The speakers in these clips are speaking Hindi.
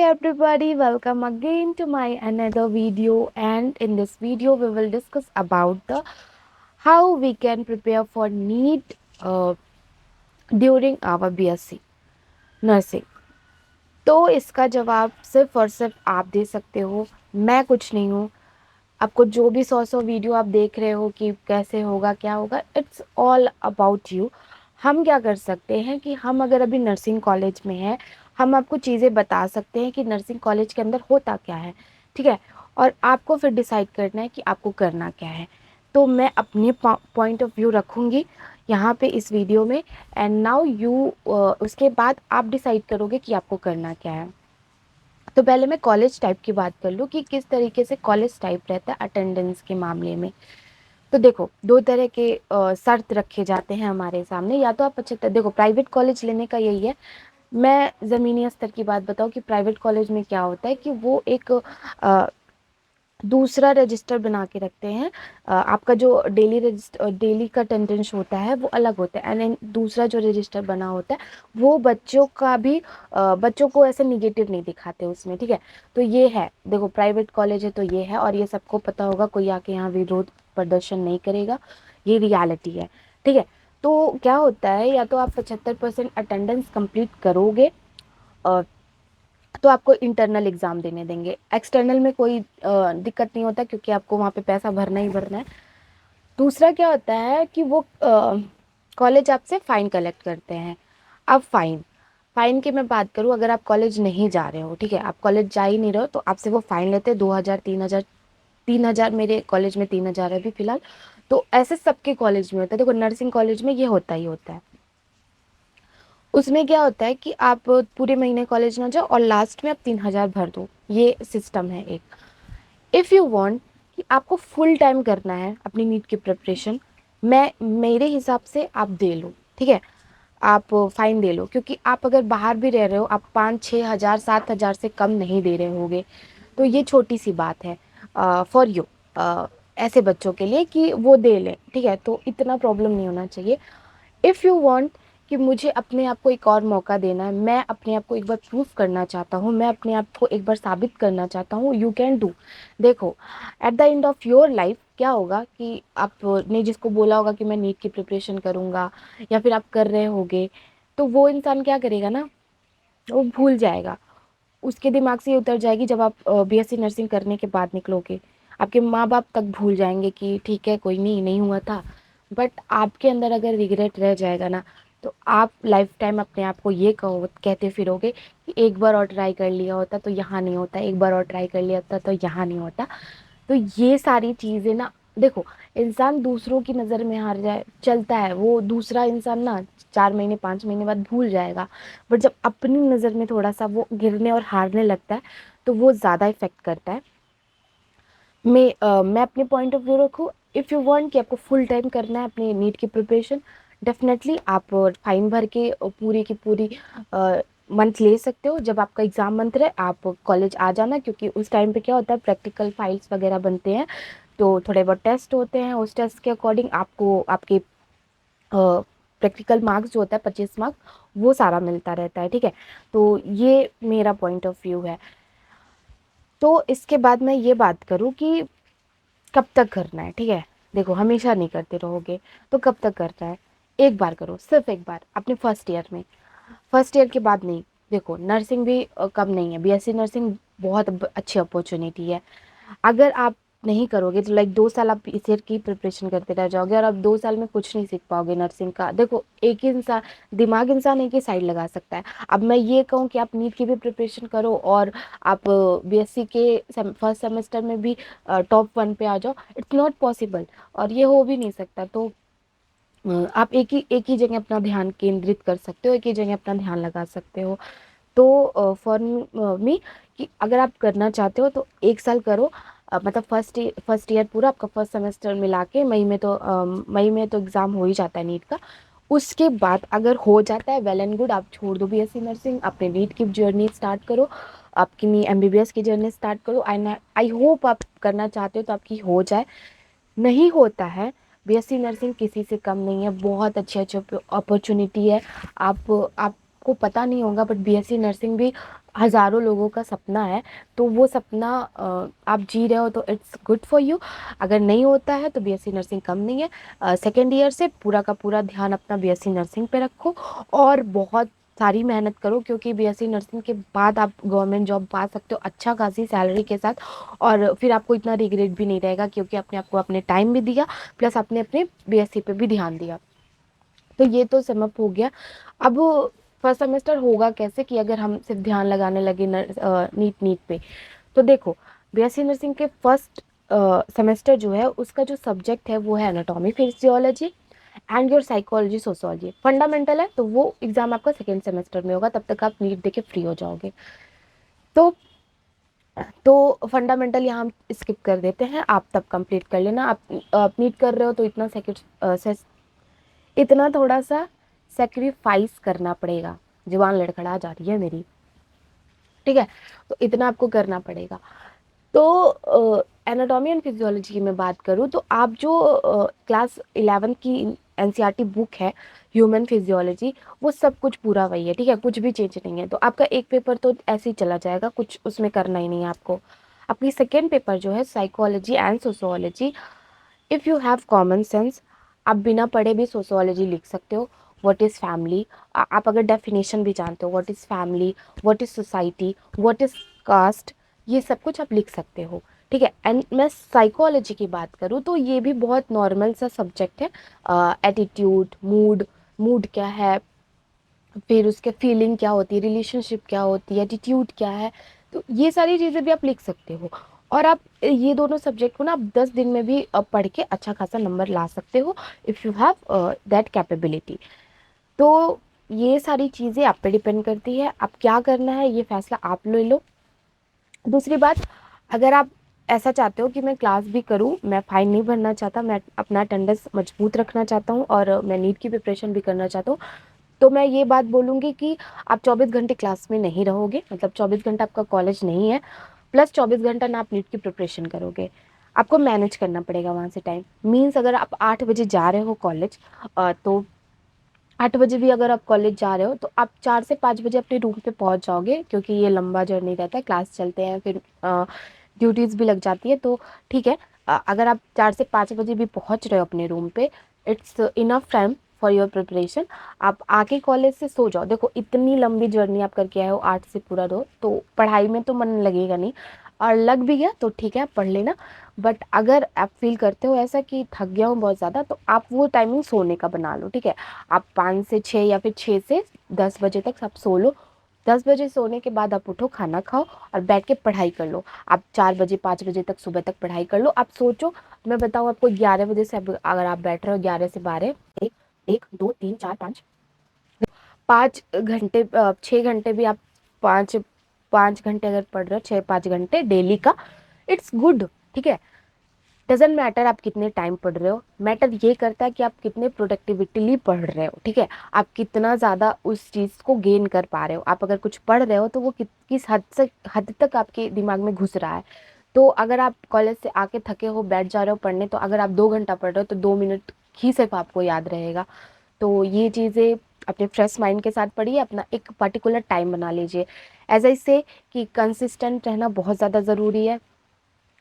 everybody, welcome again to my another video, and in this video we will discuss about the how we can prepare for NEET during our BSc nursing. तो इसका जवाब सिर्फ और सिर्फ आप दे सकते हो, मैं कुछ नहीं हूँ। आपको जो भी सौ वीडियो आप देख रहे हो कि कैसे होगा क्या होगा, इट्स ऑल अबाउट यू। हम क्या कर सकते हैं कि हम अगर अभी नर्सिंग कॉलेज में हैं, हम आपको चीज़ें बता सकते हैं कि नर्सिंग कॉलेज के अंदर होता क्या है, ठीक है। और आपको फिर डिसाइड करना है कि आपको करना क्या है। तो मैं अपने पॉइंट ऑफ व्यू रखूँगी यहाँ पे इस वीडियो में, एंड नाउ यू उसके बाद आप डिसाइड करोगे कि आपको करना क्या है। तो पहले मैं कॉलेज टाइप की बात कर लूँ कि किस तरीके से कॉलेज टाइप रहता है अटेंडेंस के मामले में। तो देखो, दो तरह के शर्त रखे जाते हैं हमारे सामने। या तो आप 75, देखो प्राइवेट कॉलेज लेने का यही है। मैं ज़मीनी स्तर की बात बताऊँ कि प्राइवेट कॉलेज में क्या होता है कि वो एक दूसरा रजिस्टर बना के रखते हैं। आपका जो डेली का अटेंडेंस होता है वो अलग होता है, एंड दूसरा जो रजिस्टर बना होता है वो बच्चों का भी बच्चों को ऐसे निगेटिव नहीं दिखाते उसमें, ठीक है। तो ये है, देखो प्राइवेट कॉलेज है तो ये है, और ये सबको पता होगा, कोई आके यहाँ विरोध प्रदर्शन नहीं करेगा, ये रियलिटी है, ठीक है। तो क्या होता है, या तो आप 75% अटेंडेंस कंप्लीट करोगे तो आपको इंटरनल एग्ज़ाम देने देंगे। एक्सटर्नल में कोई दिक्कत नहीं होता, क्योंकि आपको वहाँ पे पैसा भरना ही भरना है। दूसरा क्या होता है कि वो कॉलेज आपसे फ़ाइन कलेक्ट करते हैं। अब फ़ाइन की मैं बात करूँ, अगर आप कॉलेज नहीं जा रहे हो, ठीक है, आप कॉलेज जा ही नहीं रहे हो, तो आपसे वो फ़ाइन लेते हैं 2,000 3,000। 3,000 मेरे कॉलेज में 3,000 है अभी फ़िलहाल। तो ऐसे सबके कॉलेज में होता है। देखो नर्सिंग कॉलेज में ये होता ही होता है। उसमें क्या होता है कि आप पूरे महीने कॉलेज ना जाओ और लास्ट में आप 3,000 भर दो, ये सिस्टम है एक। इफ़ यू वांट कि आपको फुल टाइम करना है अपनी नीट की प्रिपरेशन, मैं मेरे हिसाब से आप दे लो, ठीक है। आप फ़ाइन दे लो, क्योंकि आप अगर बाहर भी रह रहे हो, आप 5-6 हज़ार 7,000 से कम नहीं दे रहे होगे। तो ये छोटी सी बात है फॉर यू, ऐसे बच्चों के लिए कि वो दे लें, ठीक है। तो इतना प्रॉब्लम नहीं होना चाहिए। इफ़ यू वांट कि मुझे अपने आप को एक और मौका देना है, मैं अपने आप को एक बार प्रूफ करना चाहता हूँ, मैं अपने आप को एक बार साबित करना चाहता हूँ, यू कैन डू। देखो, at the end of your life क्या होगा कि आपने जिसको बोला होगा कि मैं नीट की प्रिपरेशन करूँगा, या फिर आप कर रहे होगे, तो वो इंसान क्या करेगा ना, वो भूल जाएगा। उसके दिमाग से ये उतर जाएगी, जब आप बीएससी नर्सिंग करने के बाद निकलोगे, आपके माँ बाप तक भूल जाएंगे कि ठीक है कोई नहीं, नहीं हुआ था। बट आपके अंदर अगर रिग्रेट रह जाएगा ना, तो आप लाइफ टाइम अपने आप को ये कहते फिरोगे कि एक बार और ट्राई कर लिया होता तो यहाँ नहीं होता, एक बार और ट्राई कर लिया होता तो यहाँ नहीं होता। तो ये सारी चीज़ें ना, देखो, इंसान दूसरों की नज़र में हार जाए चलता है, वो दूसरा इंसान ना 4 महीने 5 महीने बाद भूल जाएगा। बट जब अपनी नज़र में थोड़ा सा वो गिरने और हारने लगता है, तो वो ज़्यादा इफ़ेक्ट करता है। मैं अपने पॉइंट ऑफ व्यू रखूँ, इफ़ यू वांट कि आपको फुल टाइम करना है अपनी नीट की प्रिपरेशन, डेफिनेटली आप फाइन भर के पूरी की पूरी मंथ ले सकते हो। जब आपका एग्ज़ाम मंथ रहे आप कॉलेज आ जाना, क्योंकि उस टाइम पे क्या होता है, प्रैक्टिकल फाइल्स वगैरह बनते हैं, तो थोड़े बहुत टेस्ट होते हैं, उस टेस्ट के अकॉर्डिंग आपको आपके प्रैक्टिकल मार्क्स जो होता है 25 मार्क्स, वो सारा मिलता रहता है, ठीक है। तो ये मेरा पॉइंट ऑफ व्यू है। तो इसके बाद मैं ये बात करूँ कि कब तक करना है, ठीक है। देखो हमेशा नहीं करते रहोगे, तो कब तक करना है, एक बार करो, सिर्फ एक बार अपने फर्स्ट ईयर में। फर्स्ट ईयर के बाद नहीं। देखो नर्सिंग भी कम नहीं है, बीएससी नर्सिंग बहुत अच्छी अपॉर्चुनिटी है। अगर आप नहीं करोगे तो लाइक 2 साल आप इस ईयर की प्रिपरेशन करते रह जाओगे, और आप 2 साल में कुछ नहीं सीख पाओगे नर्सिंग का। देखो एक ही इंसान, दिमाग इंसान एक ही साइड लगा सकता है। अब मैं ये कहूँ कि आप नीट की भी प्रिपरेशन करो और आप बीएससी के फर्स्ट सेमेस्टर में भी टॉप 1 पे आ जाओ, इट्स नॉट पॉसिबल, और ये हो भी नहीं सकता। तो आप एक ही जगह अपना ध्यान केंद्रित कर सकते हो, एक ही जगह अपना ध्यान लगा सकते हो। तो फॉर मी, कि अगर आप करना चाहते हो तो 1 साल करो। मतलब फर्स्ट ईयर पूरा आपका फर्स्ट सेमेस्टर मिला के मई में तो एग्ज़ाम हो ही जाता है नीट का। उसके बाद अगर हो जाता है, वेल एंड गुड, आप छोड़ दो बीएससी नर्सिंग, अपने नीट की जर्नी स्टार्ट करो, आपकी एमबीबीएस की जर्नी स्टार्ट करो। आई होप आप करना चाहते हो तो आपकी हो जाए। नहीं होता है, बीएससी नर्सिंग किसी से कम नहीं है, बहुत अच्छी अच्छी अपॉर्चुनिटी है। आप आपको पता नहीं होगा बट बीएससी नर्सिंग भी हज़ारों लोगों का सपना है। तो वो सपना आप जी रहे हो तो इट्स गुड फॉर यू। अगर नहीं होता है तो बीएससी नर्सिंग कम नहीं है। सेकेंड ईयर से पूरा का पूरा ध्यान अपना बीएससी नर्सिंग पे रखो और बहुत सारी मेहनत करो, क्योंकि बीएससी नर्सिंग के बाद आप गवर्नमेंट जॉब पा सकते हो अच्छा खासी सैलरी के साथ। और फिर आपको इतना रिग्रेट भी नहीं रहेगा, क्योंकि आपने आपको अपने टाइम भी दिया प्लस आपने अपने बीएससी पे भी ध्यान दिया। तो ये तो समअप हो गया। अब फर्स्ट सेमेस्टर होगा कैसे कि अगर हम सिर्फ ध्यान लगाने लगे नीट पे, तो देखो बीएससी नर्सिंग के फर्स्ट सेमेस्टर जो है उसका जो सब्जेक्ट है वो है anatomy physiology and your psychology sociology. Fundamental है, तो वो एग्जाम आपका सेकेंड सेमेस्टर में होगा, तब तक आप नीट देके फ्री हो जाओगे। तो फंडामेंटल यहाँ हम स्किप कर देते हैं, आप तब कंप्लीट कर लेना। आप नीट कर रहे हो तो इतना थोड़ा सा सेक्रीफाइस करना पड़ेगा। जुबान लड़खड़ा जा रही है मेरी, ठीक है, तो इतना आपको करना पड़ेगा। तो एनाटॉमी एंड फिजियोलॉजी की मैं बात करूँ तो आप जो क्लास 11 की एनसीईआरटी बुक है ह्यूमन फिजियोलॉजी, वो सब कुछ पूरा वही है, ठीक है, कुछ भी चेंज नहीं है। तो आपका एक पेपर तो ऐसे ही चला जाएगा, कुछ उसमें करना ही नहीं है आपको। आपकी सेकेंड पेपर जो है psychology and sociology, if you have common sense आप बिना पढ़े भी सोशोलॉजी लिख सकते हो। व्हाट इज़ फैमिली, आप अगर डेफिनेशन भी जानते हो, what is family, what is society, what is caste, ये सब कुछ आप लिख सकते हो, ठीक है। एंड मैं साइकोलॉजी की बात करूँ तो ये भी बहुत नॉर्मल सा सब्जेक्ट है। एटीट्यूड, मूड, मूड क्या है, फिर उसके फीलिंग क्या होती है, रिलेशनशिप क्या होती है, एटीट्यूड क्या है, तो ये सारी चीज़ें भी आप लिख सकते हो। और आप ये दोनों सब्जेक्ट को ना आप 10 दिन में भी पढ़ के अच्छा खासा नंबर ला सकते हो if you have that capability. तो ये सारी चीज़ें आप पे डिपेंड करती है, आप क्या करना है ये फैसला आप ले लो। दूसरी बात, अगर आप ऐसा चाहते हो कि मैं क्लास भी करूं, मैं फ़ाइन नहीं भरना चाहता, मैं अपना अटेंडेंस मजबूत रखना चाहता हूं और मैं नीट की प्रिपरेशन भी करना चाहता हूँ, तो मैं ये बात बोलूँगी कि आप 24 घंटे क्लास में नहीं रहोगे, मतलब 24 घंटा आपका कॉलेज नहीं है, प्लस 24 घंटा ना आप नीट की प्रिपरेशन करोगे। आपको मैनेज करना पड़ेगा वहाँ से टाइम। मीन्स अगर आप 8 बजे जा रहे हो कॉलेज, तो 8 बजे भी अगर आप कॉलेज जा रहे हो तो आप 4 से 5 बजे अपने रूम पे पहुँच जाओगे, क्योंकि ये लंबा जर्नी रहता है, क्लास चलते हैं, फिर ड्यूटीज़ भी लग जाती है, तो ठीक है। अगर आप 4 से 5 बजे भी पहुँच रहे हो अपने रूम पे, it's enough time for your preparation. आप आके कॉलेज से सो जाओ। देखो इतनी लंबी जर्नी आप करके आए हो 8 से पूरा 2, तो पढ़ाई में तो मन लगेगा नहीं, और लग भी गया तो ठीक है आप पढ़ लेना। बट अगर आप फील करते हो ऐसा कि थक गया हूँ बहुत ज़्यादा, तो आप वो टाइमिंग सोने का बना लो, ठीक है। आप 5 से 6 या फिर 6 से 10 बजे तक आप सो लो। 10 बजे सोने के बाद आप उठो, खाना खाओ और बैठ के पढ़ाई कर लो। आप 4 बजे 5 बजे तक सुबह तक पढ़ाई कर लो। आप सोचो, मैं बताऊँ आपको, 11 बजे से अगर आप बैठ रहे हो 11 से 12, एक एक दो तीन चार पाँच 5 घंटे, 6 घंटे भी आप, पाँच 5 घंटे अगर पढ़ रहे हो, 6-5 घंटे डेली का, इट्स गुड, ठीक है। डजेंट मैटर आप कितने टाइम पढ़ रहे हो, मैटर ये करता है कि आप कितने प्रोडक्टिविटीली पढ़ रहे हो, ठीक है। आप कितना ज़्यादा उस चीज़ को गेन कर पा रहे हो। आप अगर कुछ पढ़ रहे हो तो वो किस हद तक आपके दिमाग में घुस रहा है। तो अगर आप कॉलेज से आके थके हो बैठ जा रहे हो पढ़ने, तो अगर आप 2 घंटा पढ़ रहे हो तो 2 मिनट ही सिर्फ आपको याद रहेगा। तो ये चीज़ें अपने फ्रेश माइंड के साथ पढ़िए, अपना एक पर्टिकुलर टाइम बना लीजिए। एज आई से कि कंसिस्टेंट रहना बहुत ज़्यादा ज़रूरी है।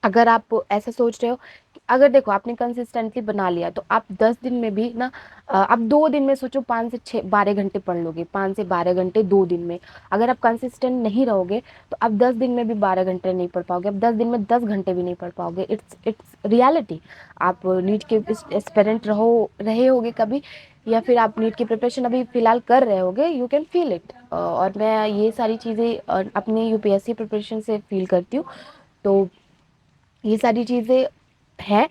अगर आप ऐसा सोच रहे हो कि अगर देखो आपने कंसिस्टेंटली बना लिया, तो आप 10 दिन में भी ना, आप 2 दिन में सोचो 5 से 6 12 घंटे पढ़ लोगे, 5 से 12 घंटे 2 दिन में। अगर आप कंसिस्टेंट नहीं रहोगे तो आप 10 दिन में भी 12 घंटे नहीं पढ़ पाओगे, आप 10 दिन में 10 घंटे भी नहीं पढ़ पाओगे। It's reality. आप नीट के एस्पिरेंट रहे होगे कभी, या फिर आप नीट की प्रिपरेशन अभी फ़िलहाल कर रहे होगे, यू कैन फील इट। और मैं ये सारी चीज़ें अपनी यूपीएससी प्रिपरेशन से फील करती हूँ। तो ये सारी चीज़ें हैं,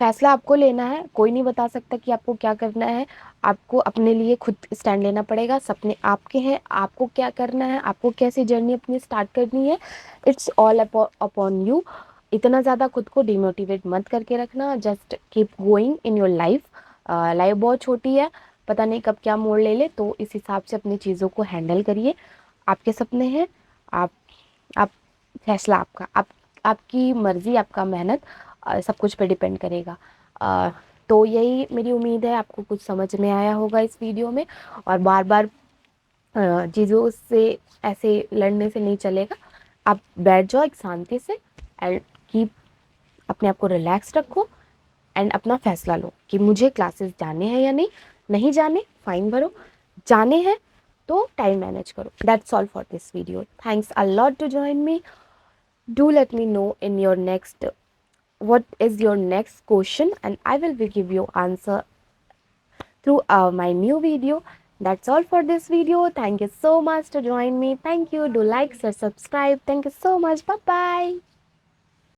फैसला आपको लेना है, कोई नहीं बता सकता कि आपको क्या करना है। आपको अपने लिए खुद स्टैंड लेना पड़ेगा, सपने आपके हैं, आपको क्या करना है, आपको कैसी जर्नी अपनी स्टार्ट करनी है, इट्स ऑल अपॉन यू। इतना ज़्यादा खुद को डिमोटिवेट मत करके रखना, just keep going in your life. Life बहुत छोटी है, पता नहीं कब क्या मोड़ ले ले, तो इस हिसाब से अपनी चीज़ों को हैंडल करिए। आपके सपने हैं, आप आप फैसला आपका, आपकी मर्ज़ी, आपका मेहनत, सब कुछ पे डिपेंड करेगा। अ, तो यही मेरी उम्मीद है आपको कुछ समझ में आया होगा इस वीडियो में। और बार बार चीज़ों से ऐसे लड़ने से नहीं चलेगा। आप बैठ जाओ एक शांति से एंड कीप, अपने आप को रिलैक्स रखो एंड अपना फैसला लो कि मुझे क्लासेस जाने हैं या नहीं। नहीं जाने, फाइन भरो। जाने हैं तो टाइम मैनेज करो। That's all for this video. Thanks a lot to join me. Do let me know in your next what is your next question, and I will be give you answer through my new video. That's all for this video. Thank you so much to join me. Thank you. Do like, share, subscribe. Thank you so much. Bye bye.